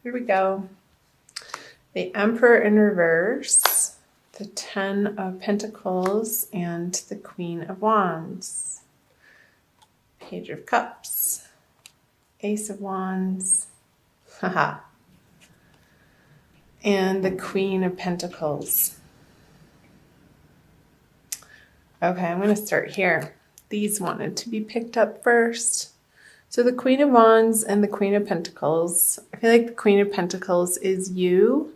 here we go. The Emperor in reverse, the Ten of Pentacles, and the Queen of Wands. Page of Cups, Ace of Wands, haha, and the Queen of Pentacles. Okay, I'm going to start here. These wanted to be picked up first. So the Queen of Wands and the Queen of Pentacles. I feel like the Queen of Pentacles is you,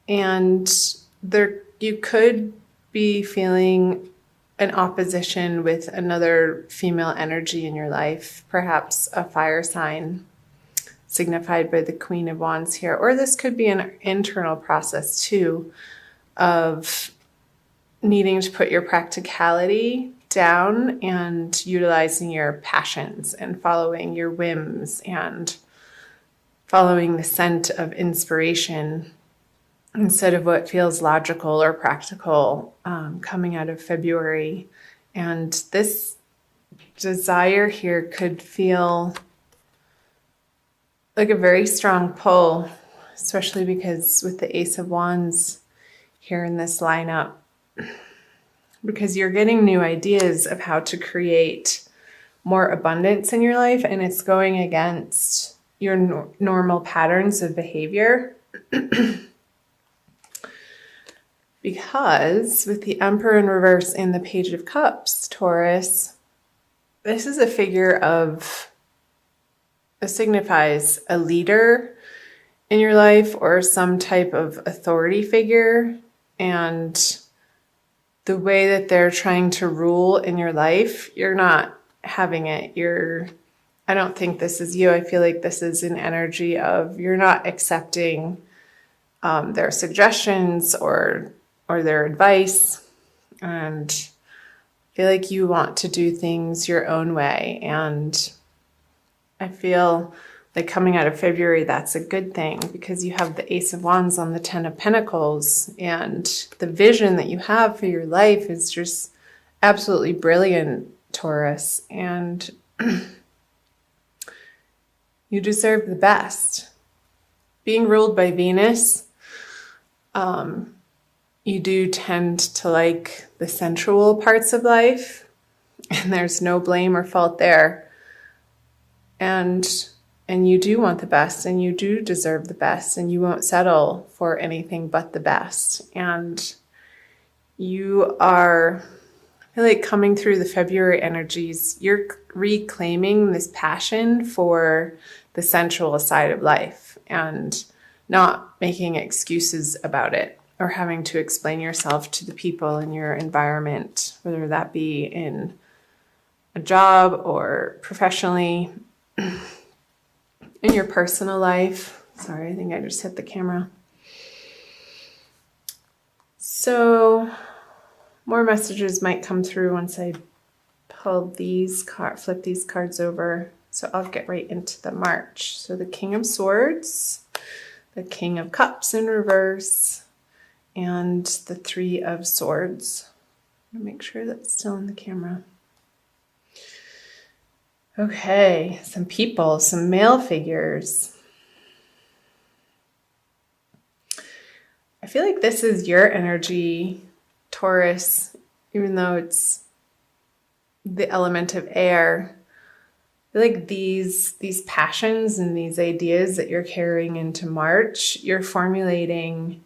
and you could be feeling an opposition with another female energy in your life, perhaps a fire sign signified by the Queen of Wands here. Or this could be an internal process too of needing to put your practicality down and utilizing your passions and following your whims and following the scent of inspiration instead of what feels logical or practical coming out of February. And this desire here could feel like a very strong pull, especially because with the Ace of Wands here in this lineup, because you're getting new ideas of how to create more abundance in your life, and it's going against your normal patterns of behavior. Because with the Emperor in reverse and the Page of Cups, Taurus, this is a figure of, it signifies a leader in your life or some type of authority figure, and the way that they're trying to rule in your life, you're not having it. I don't think this is you. I feel like this is an energy of you're not accepting their suggestions or their advice, and I feel like you want to do things your own way. And I feel like coming out of February, that's a good thing because you have the Ace of Wands on the Ten of Pentacles, and the vision that you have for your life is just absolutely brilliant, Taurus, and you deserve the best. Being ruled by Venus, you do tend to like the sensual parts of life, and there's no blame or fault there. And you do want the best, and you do deserve the best, and you won't settle for anything but the best. And you are, I feel like coming through the February energies, you're reclaiming this passion for the sensual side of life and not making excuses about it or having to explain yourself to the people in your environment, whether that be in a job or professionally, in your personal life. Sorry, I think I just hit the camera. So more messages might come through once I flip these cards over. So I'll get right into the March. So the King of Swords, the King of Cups in reverse, and the Three of Swords. I'll make sure that's still in the camera. Okay, some people, some male figures. I feel like this is your energy, Taurus, even though it's the element of air. I feel like these passions and these ideas that you're carrying into March, you're formulating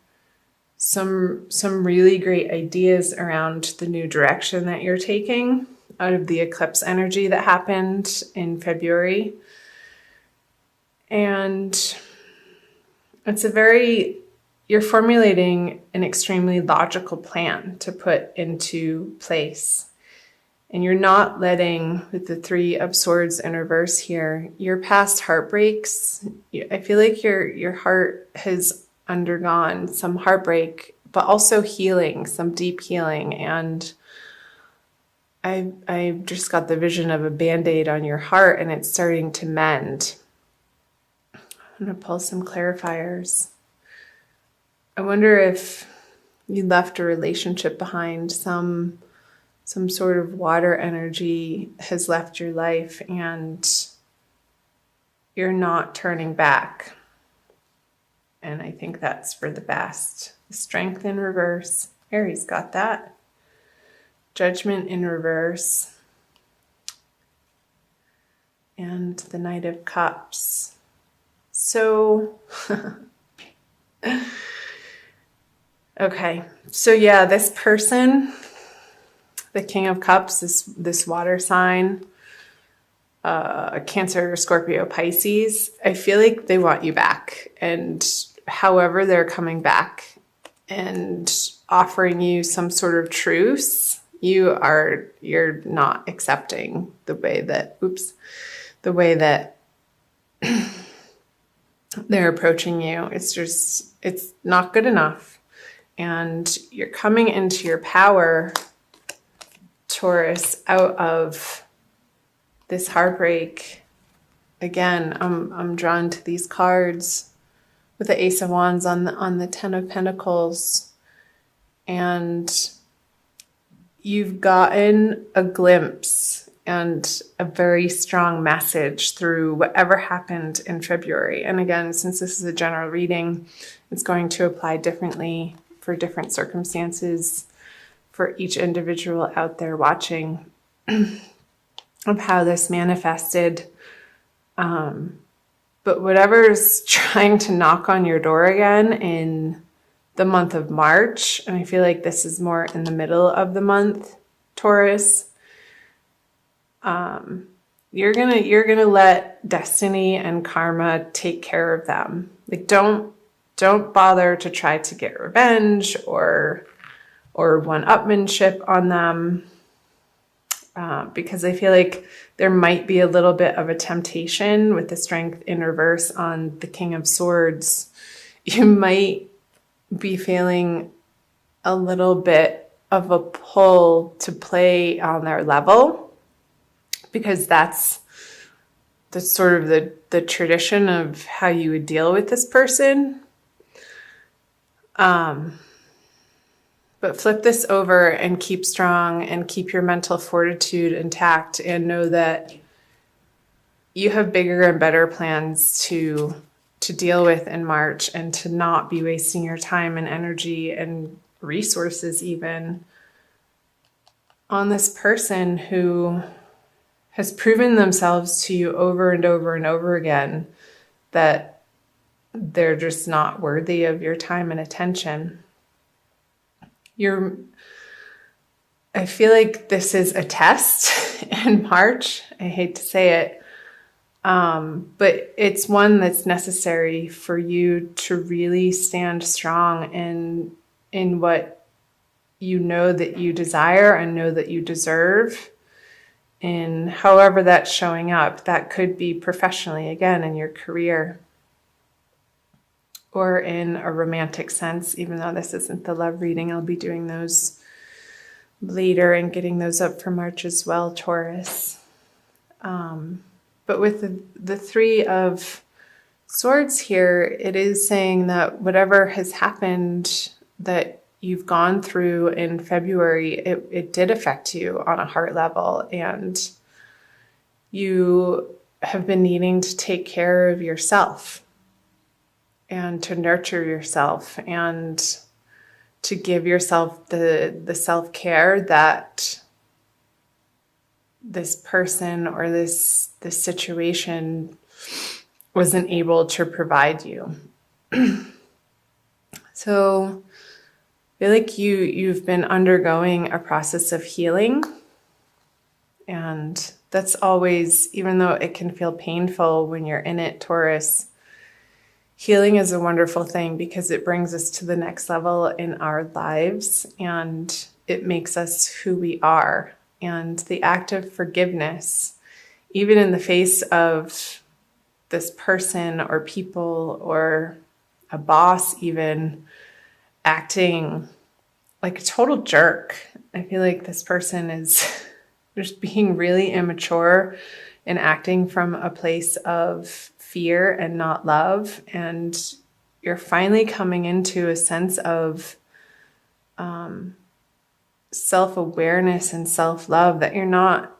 some really great ideas around the new direction that you're taking out of the eclipse energy that happened in February. And you're formulating an extremely logical plan to put into place. And you're not letting, with the Three of Swords in reverse here, your past heartbreaks. I feel like your heart has undergone some heartbreak, but also healing, some deep healing. And I just got the vision of a Band-Aid on your heart, and it's starting to mend. I'm going to pull some clarifiers. I wonder if you left a relationship behind, some sort of water energy has left your life, and you're not turning back. And I think that's for the best. Strength in reverse. Aries got that. Judgment in reverse. And the Knight of Cups. So, okay. So yeah, this person, the King of Cups, this water sign, Cancer, Scorpio, Pisces, I feel like they want you back. And however they're coming back and offering you some sort of truce, you're not accepting the way that they're approaching you. It's not good enough. And you're coming into your power, Taurus, out of this heartbreak. Again, I'm drawn to these cards with the Ace of Wands on the Ten of Pentacles. And you've gotten a glimpse and a very strong message through whatever happened in February. And again, since this is a general reading, it's going to apply differently for different circumstances for each individual out there watching of how this manifested. But whatever's trying to knock on your door again in the month of March, and I feel like this is more in the middle of the month, Taurus, you're gonna let destiny and karma take care of them. Like, don't bother to try to get revenge or one-upmanship on them, because I feel like there might be a little bit of a temptation with the Strength in reverse on the King of Swords. You might be feeling a little bit of a pull to play on their level, because that's sort of the tradition of how you would deal with this person. But flip this over and keep strong and keep your mental fortitude intact, and know that you have bigger and better plans to deal with in March, and to not be wasting your time and energy and resources even on this person who has proven themselves to you over and over and over again that they're just not worthy of your time and attention. I feel like this is a test in March. I hate to say it, but it's one that's necessary for you to really stand strong in what you know that you desire and know that you deserve. In however that's showing up, that could be professionally, again, in your career, or in a romantic sense. Even though this isn't the love reading, I'll be doing those later and getting those up for March as well, Taurus. But with the Three of Swords here, it is saying that whatever has happened that you've gone through in February, it did affect you on a heart level, and you have been needing to take care of yourself and to nurture yourself and to give yourself the self-care that this person or this situation wasn't able to provide you. So I feel like you've been undergoing a process of healing, and that's always, even though it can feel painful when you're in it, Taurus, healing is a wonderful thing because it brings us to the next level in our lives, and it makes us who we are. And the act of forgiveness, even in the face of this person or people or a boss even acting like a total jerk. I feel like this person is just being really immature and acting from a place of fear and not love. And you're finally coming into a sense of self-awareness and self-love that you're not,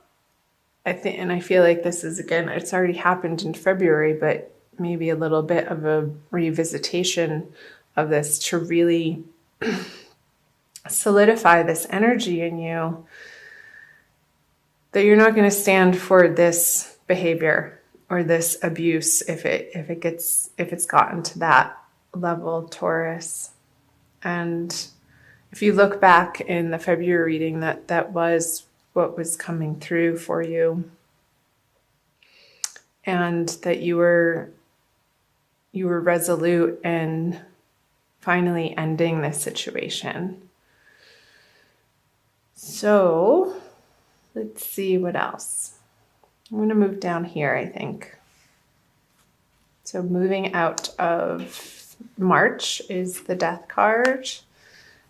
I think, and I feel like this is, again, it's already happened in February, but maybe a little bit of a revisitation of this to really solidify this energy in you that you're not going to stand for this behavior or this abuse if it's gotten to that level, Taurus. And if you look back in the February reading, that was what was coming through for you, and that you were resolute in finally ending this situation. So let's see what else. I'm going to move down here, I think. So moving out of March is the Death card,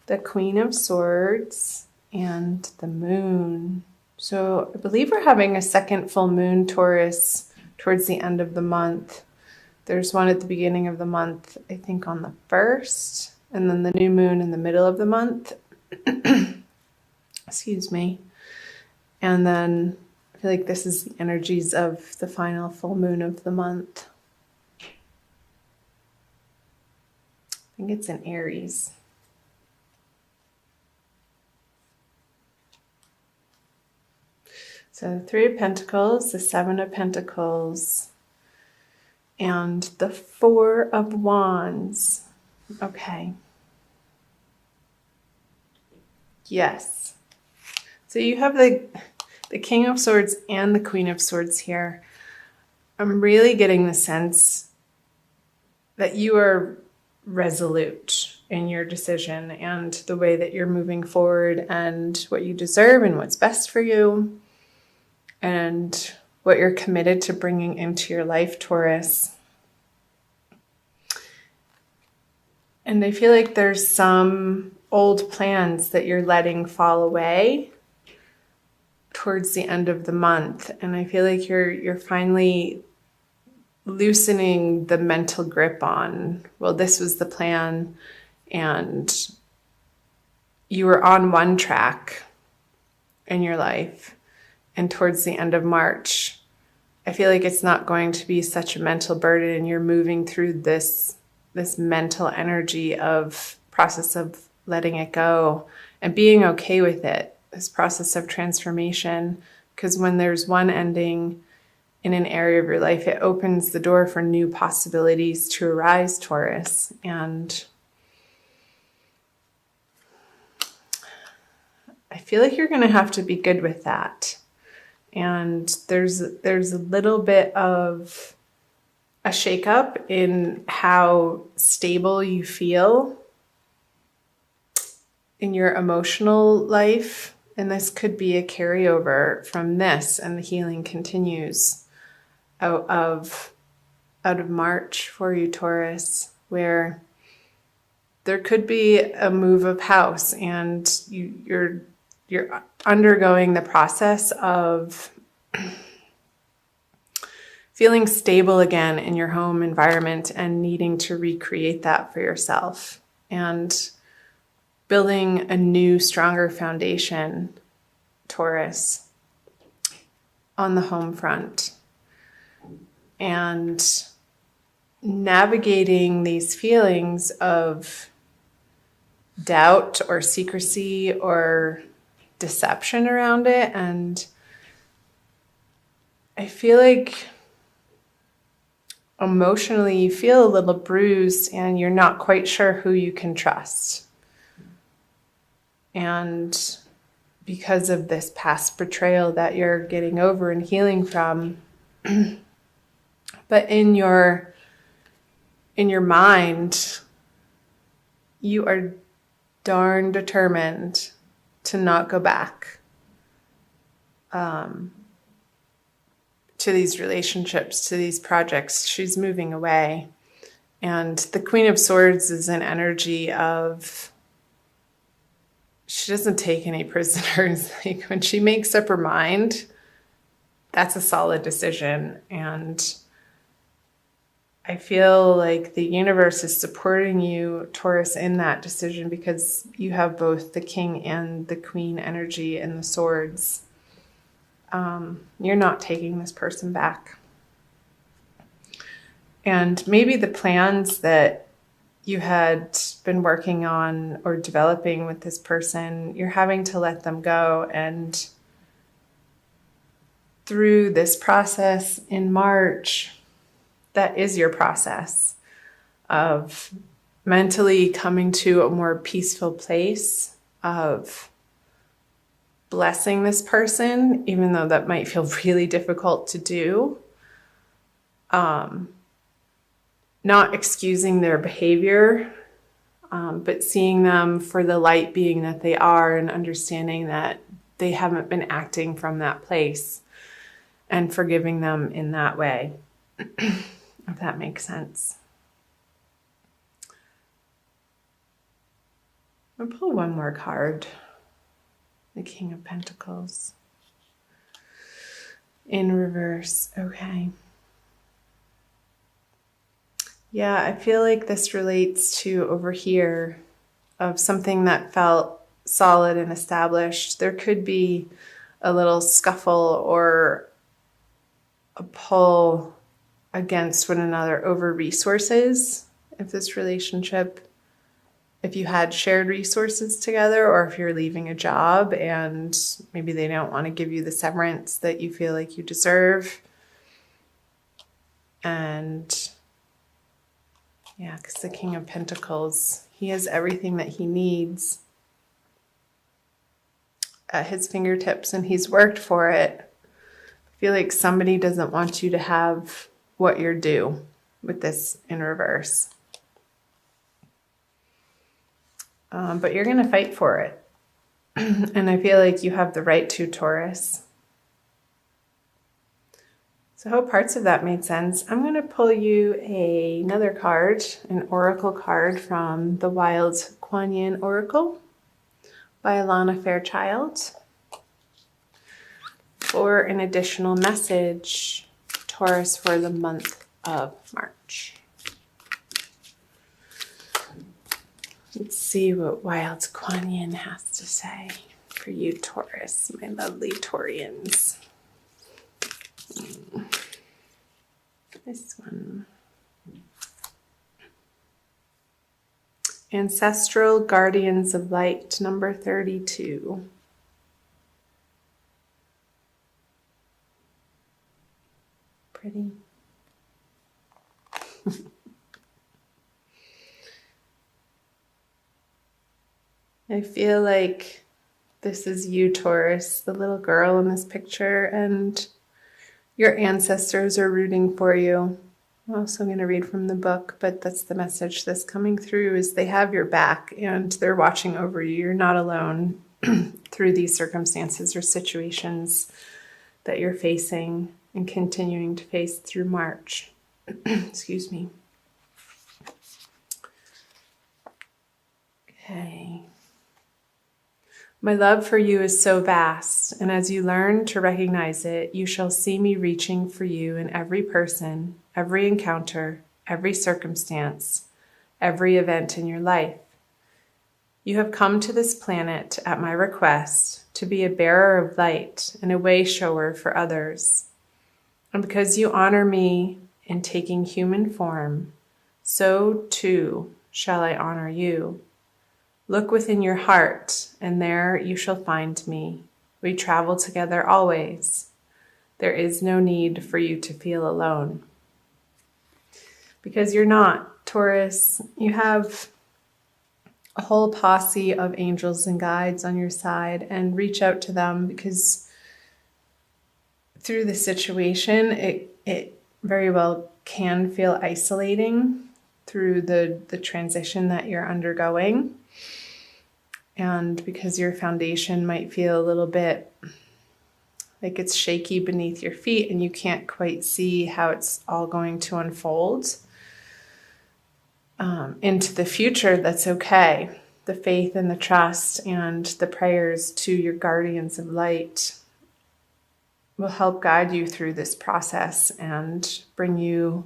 the Queen of Swords, and the Moon. So I believe we're having a second full moon, Taurus, towards the end of the month. There's one at the beginning of the month, I think on the 1st, and then the new moon in the middle of the month. Excuse me. And then I feel like this is the energies of the final full moon of the month. I think it's in Aries. So the Three of Pentacles, the Seven of Pentacles, and the Four of Wands. Okay. Yes. So you have the King of Swords and the Queen of Swords here. I'm really getting the sense that you are resolute in your decision and the way that you're moving forward and what you deserve and what's best for you and what you're committed to bringing into your life, Taurus. And I feel like there's some old plans that you're letting fall away towards the end of the month. And I feel like you're finally loosening the mental grip on, well, this was the plan, and you were on one track in your life. And towards the end of March, I feel like it's not going to be such a mental burden, and you're moving through this mental energy of process of letting it go and being okay with it, this process of transformation. Because when there's one ending in an area of your life, it opens the door for new possibilities to arise, Taurus. And I feel like you're going to have to be good with that. And there's a little bit of a shakeup in how stable you feel in your emotional life. And this could be a carryover from this, and the healing continues out of March for you, Taurus, where there could be a move of house, and you're undergoing the process of feeling stable again in your home environment and needing to recreate that for yourself and building a new, stronger foundation, Taurus, on the home front. And navigating these feelings of doubt or secrecy or deception around it. And I feel like emotionally you feel a little bruised and you're not quite sure who you can trust. And because of this past betrayal that you're getting over and healing from, but in your mind, you are darn determined to not go back to these relationships, to these projects. She's moving away. And the Queen of Swords is an energy of, she doesn't take any prisoners. Like when she makes up her mind, that's a solid decision. And I feel like the universe is supporting you, Taurus, in that decision because you have both the King and the Queen energy and the swords. You're not taking this person back. And maybe the plans that you had been working on or developing with this person, you're having to let them go. And through this process in March, that is your process of mentally coming to a more peaceful place of blessing this person, even though that might feel really difficult to do. Not excusing their behavior, but seeing them for the light being that they are, and understanding that they haven't been acting from that place, and forgiving them in that way, if that makes sense. I'll pull one more card. The King of Pentacles. In reverse. Okay. Yeah, I feel like this relates to over here of something that felt solid and established. There could be a little scuffle or a pull against one another over resources. If you had shared resources together, or if you're leaving a job and maybe they don't want to give you the severance that you feel like you deserve. And yeah, because the King of Pentacles, he has everything that he needs at his fingertips and he's worked for it. I feel like somebody doesn't want you to have what you're due with this in reverse. But you're going to fight for it. And I feel like you have the right to, Taurus. So I hope parts of that made sense. I'm going to pull you another card, an oracle card from the Wild Kuan Yin Oracle by Alana Fairchild, for an additional message, Taurus, for the month of March. Let's see what Wild Kuan Yin has to say for you, Taurus, my lovely Taurians. This one. Ancestral Guardians of Light, number 32. Pretty. I feel like this is you, Taurus, the little girl in this picture, and your ancestors are rooting for you. I'm also going to read from the book, but that's the message that's coming through, is they have your back and they're watching over you. You're not alone through these circumstances or situations that you're facing and continuing to face through March. Excuse me. Okay. My love for you is so vast, and as you learn to recognize it, you shall see me reaching for you in every person, every encounter, every circumstance, every event in your life. You have come to this planet at my request to be a bearer of light and a way shower for others. And because you honor me in taking human form, so too shall I honor you. Look within your heart, and there you shall find me. We travel together always. There is no need for you to feel alone. Because you're not, Taurus. You have a whole posse of angels and guides on your side, and reach out to them, because through the situation, it very well can feel isolating through the transition that you're undergoing. And because your foundation might feel a little bit like it's shaky beneath your feet and you can't quite see how it's all going to unfold into the future, that's okay. The faith and the trust and the prayers to your guardians of light will help guide you through this process and bring you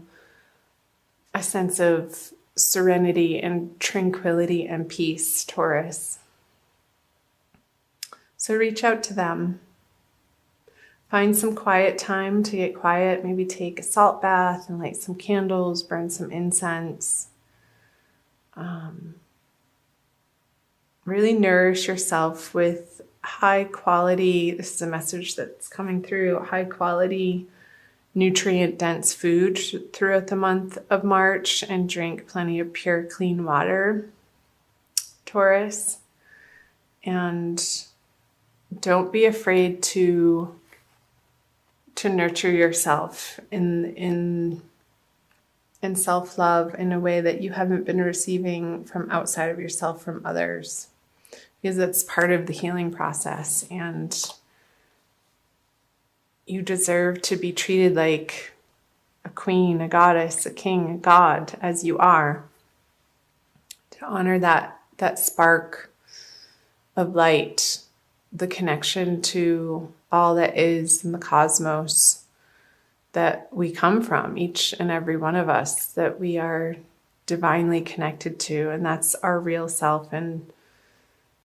a sense of serenity and tranquility and peace, Taurus. So reach out to them. Find some quiet time to get quiet. Maybe take a salt bath and light some candles, burn some incense. Really nourish yourself with high quality, this is a message that's coming through, high quality, nutrient dense food throughout the month of March, and drink plenty of pure, clean water, Taurus. And don't be afraid to nurture yourself in self-love in a way that you haven't been receiving from outside of yourself from others, because it's part of the healing process, and you deserve to be treated like a queen, a goddess, a king, a god, as you are, to honor that spark of light, the connection to all that is in the cosmos that we come from, each and every one of us, that we are divinely connected to, and that's our real self. And